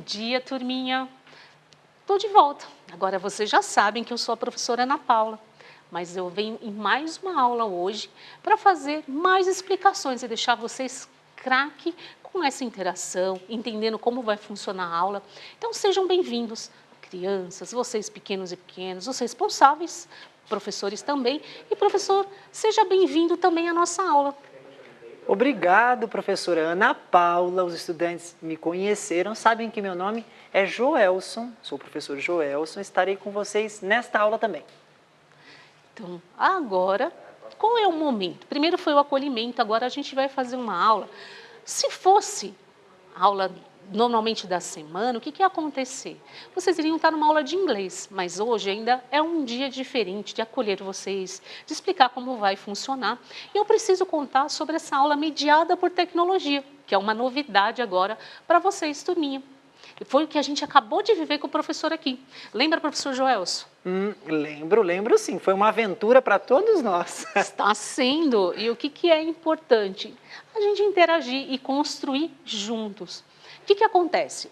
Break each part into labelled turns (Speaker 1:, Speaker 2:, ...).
Speaker 1: dia, turminha! Estou de volta. Agora vocês já sabem que eu sou a professora Ana Paula, mas eu venho em mais uma aula hoje para fazer mais explicações e deixar vocês craque com essa interação, entendendo como vai funcionar a aula. Então sejam bem-vindos, crianças, vocês pequenos e pequenas, os responsáveis, professores também. E professor, seja bem-vindo também à nossa aula.
Speaker 2: Obrigado, professora Ana Paula. Os estudantes me conheceram, sabem que meu nome é Joelson, sou o professor Joelson, estarei com vocês nesta aula também.
Speaker 1: Então, agora, qual é o momento? Primeiro foi o acolhimento, agora a gente vai fazer uma aula. Se fosse aula normalmente da semana, o que ia acontecer? Vocês iriam estar numa aula de inglês, mas hoje ainda é um dia diferente de acolher vocês, de explicar como vai funcionar. E eu preciso contar sobre essa aula mediada por tecnologia, que é uma novidade agora para vocês, turminha. E foi o que a gente acabou de viver com o professor aqui. Lembra, professor Joelson?
Speaker 2: Lembro sim. Foi uma aventura para todos nós.
Speaker 1: Está sendo. E o que é importante? A gente interagir e construir juntos. O que acontece?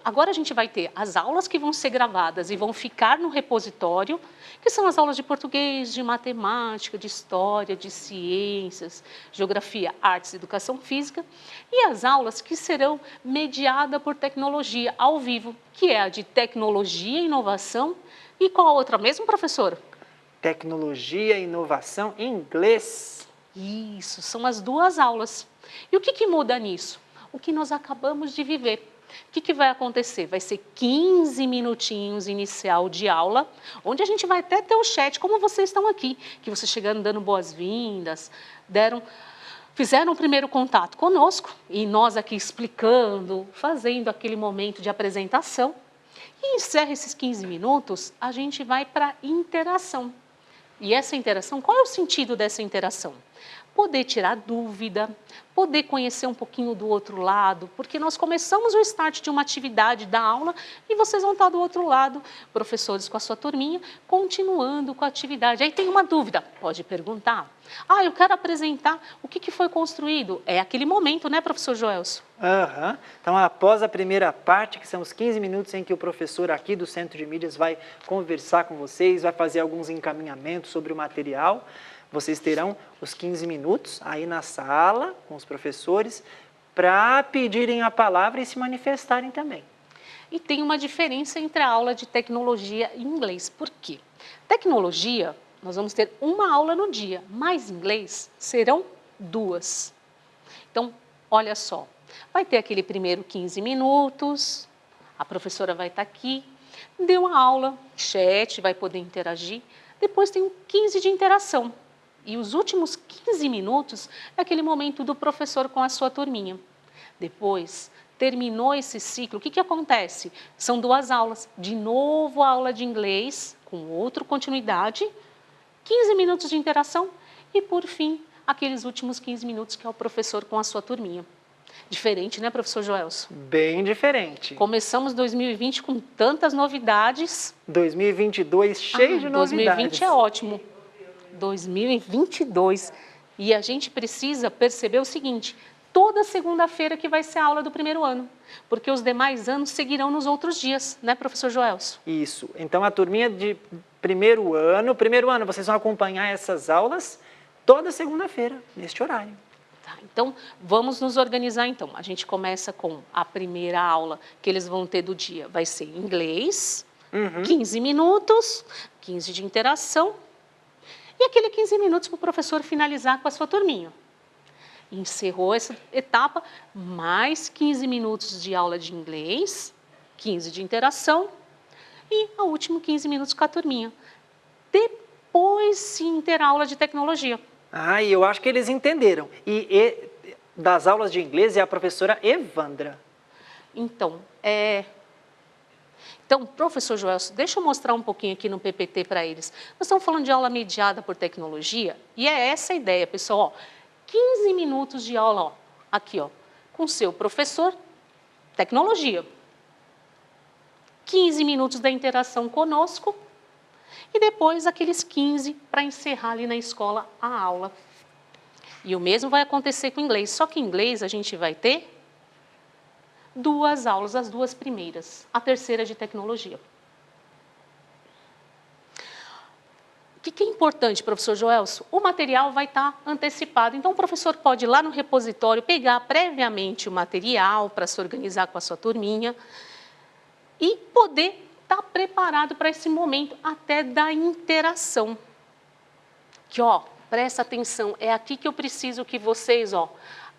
Speaker 1: Agora a gente vai ter as aulas que vão ser gravadas e vão ficar no repositório, que são as aulas de português, de matemática, de história, de ciências, geografia, artes, educação física, e as aulas que serão mediadas por tecnologia ao vivo, que é a de tecnologia e inovação. E qual a outra mesmo, professor?
Speaker 2: Tecnologia e inovação em inglês.
Speaker 1: Isso, são as duas aulas. E o que muda nisso? O que nós acabamos de viver. O que vai acontecer? Vai ser 15 minutinhos inicial de aula, onde a gente vai até ter o chat, como vocês estão aqui, que vocês chegando dando boas-vindas, fizeram o primeiro contato conosco, e nós aqui explicando, fazendo aquele momento de apresentação. E encerra esses 15 minutos, a gente vai para a interação. E essa interação, qual é o sentido dessa interação? Poder tirar dúvida, poder conhecer um pouquinho do outro lado, porque nós começamos o start de uma atividade da aula e vocês vão estar do outro lado, professores com a sua turminha, continuando com a atividade. Aí tem uma dúvida, pode perguntar. Eu quero apresentar o que foi construído. É aquele momento, né, professor Joelson?
Speaker 2: Então, após a primeira parte, que são os 15 minutos em que o professor aqui do Centro de Mídias vai conversar com vocês, vai fazer alguns encaminhamentos sobre o material, vocês terão os 15 minutos aí na sala com os professores para pedirem a palavra e se manifestarem também.
Speaker 1: E tem uma diferença entre a aula de tecnologia e inglês. Por quê? Tecnologia, nós vamos ter uma aula no dia, mas inglês serão 2. Então, olha só, vai ter aquele primeiro 15 minutos, a professora vai estar aqui, deu uma aula, chat, vai poder interagir, depois tem um 15 de interação. E os últimos 15 minutos é aquele momento do professor com a sua turminha. Depois, terminou esse ciclo, o que acontece? São 2 aulas. De novo a aula de inglês, com outra continuidade, 15 minutos de interação e, por fim, aqueles últimos 15 minutos que é o professor com a sua turminha. Diferente, né, professor Joelson?
Speaker 2: Bem diferente.
Speaker 1: Começamos 2020 com tantas novidades.
Speaker 2: 2022 cheio de novidades.
Speaker 1: 2020 é ótimo. 2022. E a gente precisa perceber o seguinte, toda segunda-feira que vai ser a aula do primeiro ano, porque os demais anos seguirão nos outros dias, né, professor Joelson?
Speaker 2: Isso. Então, a turminha de primeiro ano, vocês vão acompanhar essas aulas toda segunda-feira, neste horário.
Speaker 1: Tá, então, vamos nos organizar então. A gente começa com a primeira aula que eles vão ter do dia, vai ser inglês, 15 minutos, 15 de interação, e aquele 15 minutos para o professor finalizar com a sua turminha. Encerrou essa etapa, mais 15 minutos de aula de inglês, 15 de interação e a última 15 minutos com a turminha. Depois sim terá aula de tecnologia.
Speaker 2: E eu acho que eles entenderam. E das aulas de inglês é a professora Evandra.
Speaker 1: Então, professor Joelson, deixa eu mostrar um pouquinho aqui no PPT para eles. Nós estamos falando de aula mediada por tecnologia e é essa a ideia, pessoal. 15 minutos de aula, aqui, com o seu professor, tecnologia. 15 minutos da interação conosco e depois aqueles 15 para encerrar ali na escola a aula. E o mesmo vai acontecer com o inglês, só que em inglês a gente vai ter 2 aulas, as 2 primeiras, a terceira de tecnologia. O que é importante, professor Joelso? O material vai estar antecipado, então o professor pode ir lá no repositório, pegar previamente o material para se organizar com a sua turminha e poder estar preparado para esse momento até da interação. Que, presta atenção, é aqui que eu preciso que vocês,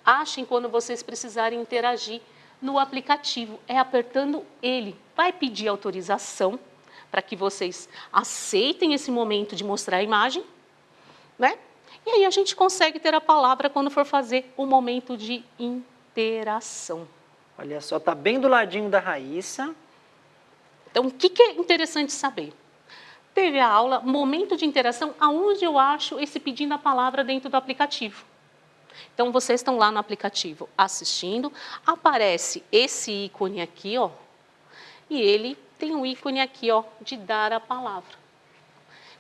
Speaker 1: achem quando vocês precisarem interagir no aplicativo, é apertando ele. Vai pedir autorização para que vocês aceitem esse momento de mostrar a imagem, né? E aí a gente consegue ter a palavra quando for fazer o momento de interação.
Speaker 2: Olha só, tá bem do ladinho da Raíssa.
Speaker 1: Então, o que é interessante saber? Teve a aula, momento de interação, aonde eu acho esse pedindo a palavra dentro do aplicativo. Então, vocês estão lá no aplicativo assistindo, aparece esse ícone aqui, e ele tem um ícone aqui, de dar a palavra.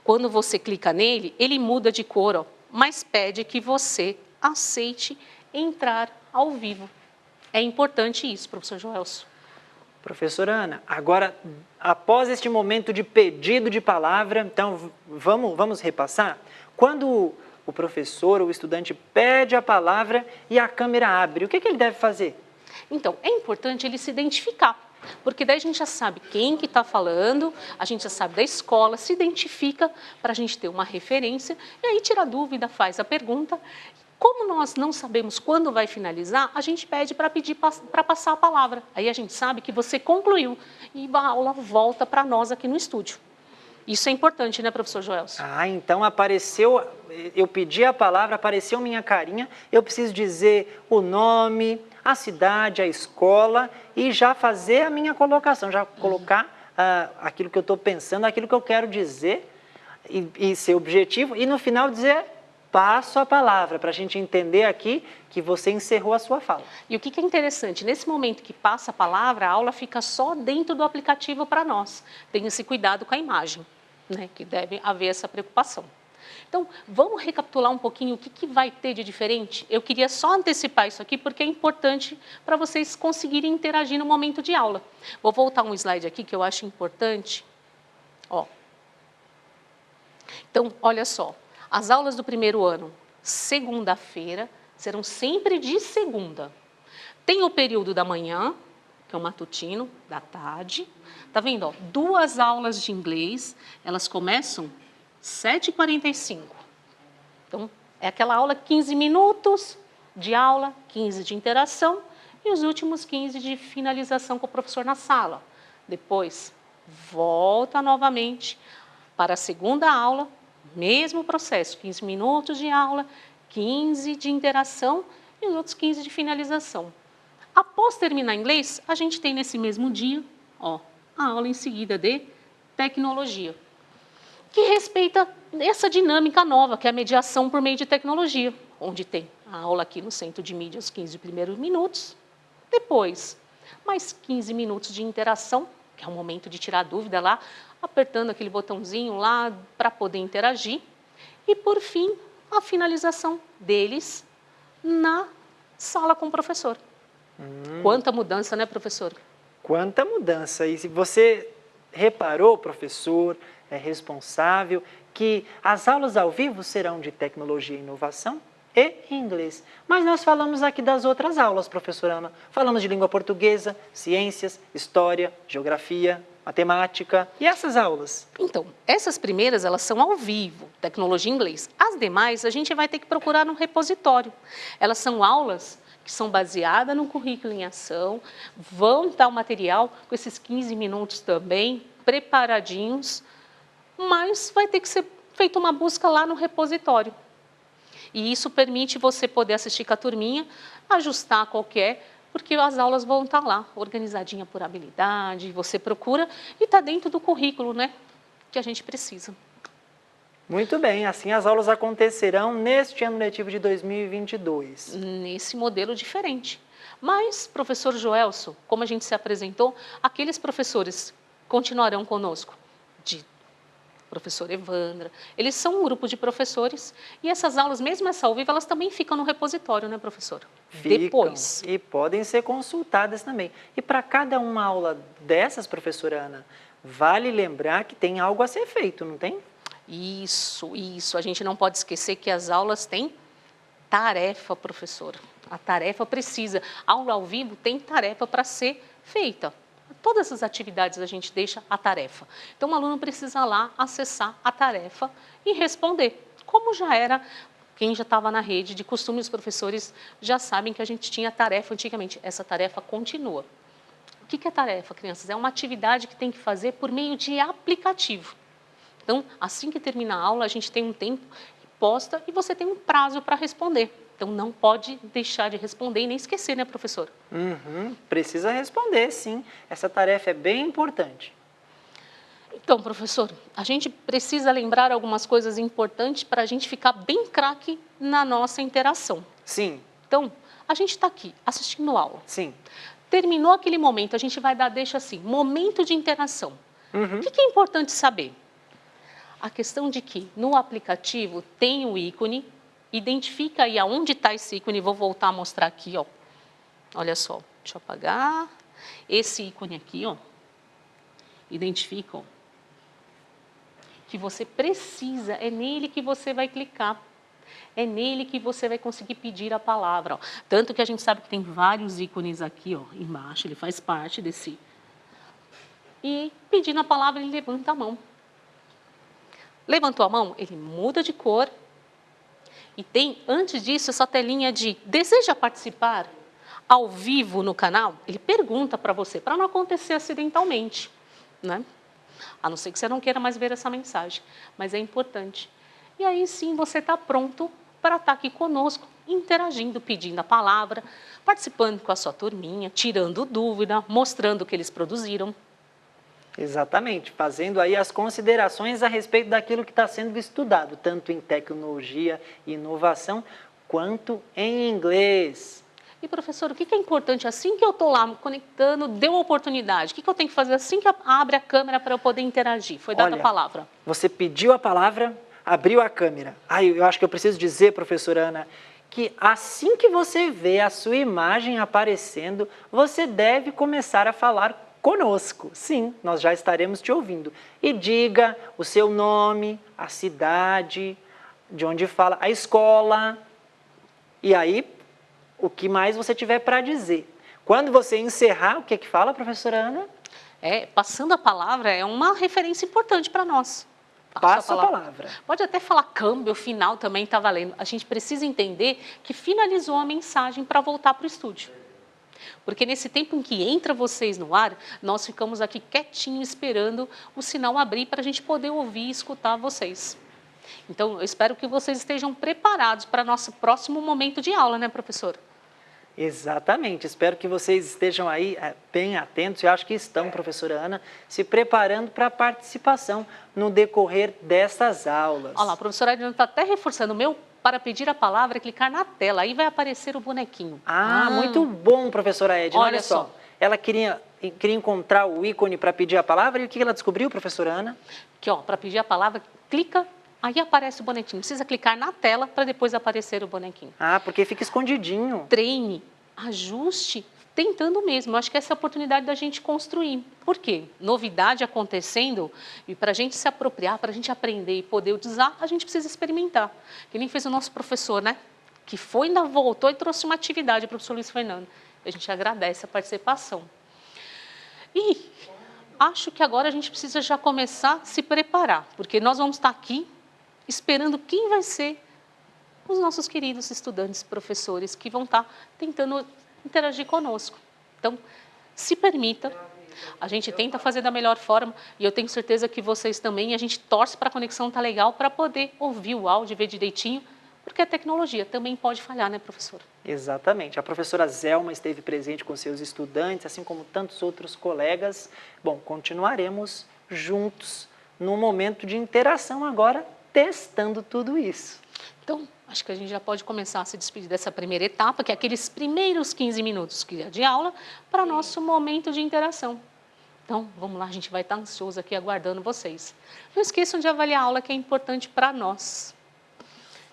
Speaker 1: Quando você clica nele, ele muda de cor, mas pede que você aceite entrar ao vivo. É importante isso, professor Joelso.
Speaker 2: Professora Ana, agora, após este momento de pedido de palavra, então vamos repassar? Quando o professor ou o estudante pede a palavra e a câmera abre, o que ele deve fazer?
Speaker 1: Então, é importante ele se identificar, porque daí a gente já sabe quem que está falando, a gente já sabe da escola, se identifica para a gente ter uma referência, e aí tira a dúvida, faz a pergunta. Como nós não sabemos quando vai finalizar, a gente pede para passar a palavra. Aí a gente sabe que você concluiu e a aula volta para nós aqui no estúdio. Isso é importante, né, professor Joelso?
Speaker 2: Então apareceu, eu pedi a palavra, apareceu minha carinha, eu preciso dizer o nome, a cidade, a escola e já fazer a minha colocação, já colocar aquilo que eu estou pensando, aquilo que eu quero dizer e ser objetivo e no final dizer passo a palavra, para a gente entender aqui que você encerrou a sua fala.
Speaker 1: E o que é interessante, nesse momento que passa a palavra, a aula fica só dentro do aplicativo para nós. Tenha esse cuidado com a imagem, né, que deve haver essa preocupação. Então, vamos recapitular um pouquinho o que vai ter de diferente? Eu queria só antecipar isso aqui, porque é importante para vocês conseguirem interagir no momento de aula. Vou voltar um slide aqui que eu acho importante. Então, olha só. As aulas do primeiro ano, segunda-feira, serão sempre de segunda. Tem o período da manhã, que é o matutino, da tarde. Tá vendo? 2 aulas de inglês, elas começam 7h45. Então, é aquela aula 15 minutos de aula, 15 de interação e os últimos 15 de finalização com o professor na sala. Depois, volta novamente para a segunda aula, mesmo processo, 15 minutos de aula, 15 de interação e os outros 15 de finalização. Após terminar inglês, a gente tem nesse mesmo dia, a aula em seguida de tecnologia, que respeita essa dinâmica nova, que é a mediação por meio de tecnologia, onde tem a aula aqui no Centro de Mídia, os 15 primeiros minutos, depois mais 15 minutos de interação, que é o momento de tirar dúvida lá, apertando aquele botãozinho lá para poder interagir. E, por fim, a finalização deles na sala com o professor. Quanta mudança, né, professor?
Speaker 2: Quanta mudança. E se você reparou, professor, responsável, que as aulas ao vivo serão de tecnologia e inovação e inglês. Mas nós falamos aqui das outras aulas, professora Ana. Falamos de língua portuguesa, ciências, história, geografia, matemática. E essas aulas? Então,
Speaker 1: essas primeiras, elas são ao vivo, tecnologia e inglês. As demais, a gente vai ter que procurar no repositório. Elas são aulas que são baseadas no currículo em ação, vão estar o material com esses 15 minutos também, preparadinhos, mas vai ter que ser feita uma busca lá no repositório. E isso permite você poder assistir com a turminha, ajustar qualquer, porque as aulas vão estar lá, organizadinha por habilidade, você procura e está dentro do currículo, né, que a gente precisa.
Speaker 2: Muito bem, assim as aulas acontecerão neste ano letivo de 2022.
Speaker 1: Nesse modelo diferente. Mas, professor Joelso, como a gente se apresentou, aqueles professores continuarão conosco de professora Evandra. Eles são um grupo de professores e essas aulas, mesmo essa ao vivo, elas também ficam no repositório, né, professora? Depois.
Speaker 2: E podem ser consultadas também. E para cada uma aula dessas, professora Ana, vale lembrar que tem algo a ser feito, não tem?
Speaker 1: Isso. A gente não pode esquecer que as aulas têm tarefa, professora. A tarefa precisa. Aula ao vivo tem tarefa para ser feita. Todas as atividades a gente deixa a tarefa. Então, o aluno precisa lá acessar a tarefa e responder. Como já era, quem já estava na rede, de costume, os professores já sabem que a gente tinha tarefa antigamente. Essa tarefa continua. O que é tarefa, crianças? É uma atividade que tem que fazer por meio de aplicativo. Então, assim que termina a aula, a gente tem um tempo que posta e você tem um prazo para responder. Então, não pode deixar de responder e nem esquecer, né, professor?
Speaker 2: Precisa responder, sim. Essa tarefa é bem importante.
Speaker 1: Então, professor, a gente precisa lembrar algumas coisas importantes para a gente ficar bem craque na nossa interação.
Speaker 2: Sim.
Speaker 1: Então, a gente está aqui assistindo aula.
Speaker 2: Sim.
Speaker 1: Terminou aquele momento, a gente vai dar, deixa assim, momento de interação. O que é importante saber? A questão de que no aplicativo tem o ícone, identifica aí aonde está esse ícone, vou voltar a mostrar aqui, ó. Olha só, deixa eu apagar. Esse ícone aqui, ó, identifica, ó, que você precisa, é nele que você vai clicar. É nele que você vai conseguir pedir a palavra, ó. Tanto que a gente sabe que tem vários ícones aqui, ó, embaixo, ele faz parte desse. E pedindo a palavra, ele levanta a mão. Levantou a mão, ele muda de cor. E tem, antes disso, essa telinha de deseja participar ao vivo no canal? Ele pergunta para você, para não acontecer acidentalmente, né? A não ser que você não queira mais ver essa mensagem, mas é importante. E aí sim você está pronto para estar aqui conosco, interagindo, pedindo a palavra, participando com a sua turminha, tirando dúvida, mostrando o que eles produziram.
Speaker 2: Exatamente, fazendo aí as considerações a respeito daquilo que está sendo estudado, tanto em tecnologia e inovação, quanto em inglês.
Speaker 1: E, professor, o que é importante assim que eu estou lá conectando, deu uma oportunidade? O que eu tenho que fazer assim que abre a câmera para eu poder interagir? Foi dada a palavra.
Speaker 2: Você pediu a palavra, abriu a câmera. Eu acho que eu preciso dizer, professora Ana, que assim que você vê a sua imagem aparecendo, você deve começar a falar conosco. Sim, nós já estaremos te ouvindo. E diga o seu nome, a cidade, de onde fala, a escola. E aí, o que mais você tiver para dizer. Quando você encerrar, o que fala, professora Ana?
Speaker 1: Passando a palavra é uma referência importante para nós.
Speaker 2: Passa a palavra.
Speaker 1: Pode até falar câmbio, final também está valendo. A gente precisa entender que finalizou a mensagem para voltar para o estúdio. Porque nesse tempo em que entra vocês no ar, nós ficamos aqui quietinho esperando o sinal abrir para a gente poder ouvir e escutar vocês. Então, eu espero que vocês estejam preparados para nosso próximo momento de aula, né, professor?
Speaker 2: Exatamente, espero que vocês estejam aí bem atentos, eu acho que estão, professora Ana, se preparando para a participação no decorrer dessas aulas.
Speaker 1: Olha lá, a professora Adriana está até reforçando o meu, para pedir a palavra, clicar na tela, aí vai aparecer o bonequinho.
Speaker 2: Muito bom, professora Edna,
Speaker 1: olha só.
Speaker 2: Ela queria encontrar o ícone para pedir a palavra e o que ela descobriu, professora Ana?
Speaker 1: Que, ó, para pedir a palavra, clica, aí aparece o bonequinho. Precisa clicar na tela para depois aparecer o bonequinho.
Speaker 2: Porque fica escondidinho.
Speaker 1: Treine, ajuste, tentando mesmo. Eu acho que essa é a oportunidade da gente construir. Por quê? Novidade acontecendo e para a gente se apropriar, para a gente aprender e poder usar, a gente precisa experimentar. Que nem fez o nosso professor, né? Que foi, ainda voltou e trouxe uma atividade para o professor Luiz Fernando. A gente agradece a participação. E acho que agora a gente precisa já começar a se preparar, porque nós vamos estar aqui esperando quem vai ser os nossos queridos estudantes, professores, que vão estar tentando interagir conosco. Então, se permita, a gente tenta fazer da melhor forma, e eu tenho certeza que vocês também, a gente torce para a conexão estar legal, para poder ouvir o áudio, ver direitinho, porque a tecnologia também pode falhar, né, professor?
Speaker 2: Exatamente. A professora Zelma esteve presente com seus estudantes, assim como tantos outros colegas. Bom, continuaremos juntos num momento de interação agora, testando tudo isso.
Speaker 1: Então, acho que a gente já pode começar a se despedir dessa primeira etapa, que é aqueles primeiros 15 minutos de aula, para nosso momento de interação. Então, vamos lá, a gente vai estar ansioso aqui aguardando vocês. Não esqueçam de avaliar a aula, que é importante para nós.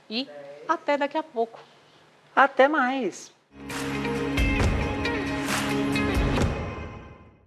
Speaker 1: E até daqui a pouco.
Speaker 2: Até mais!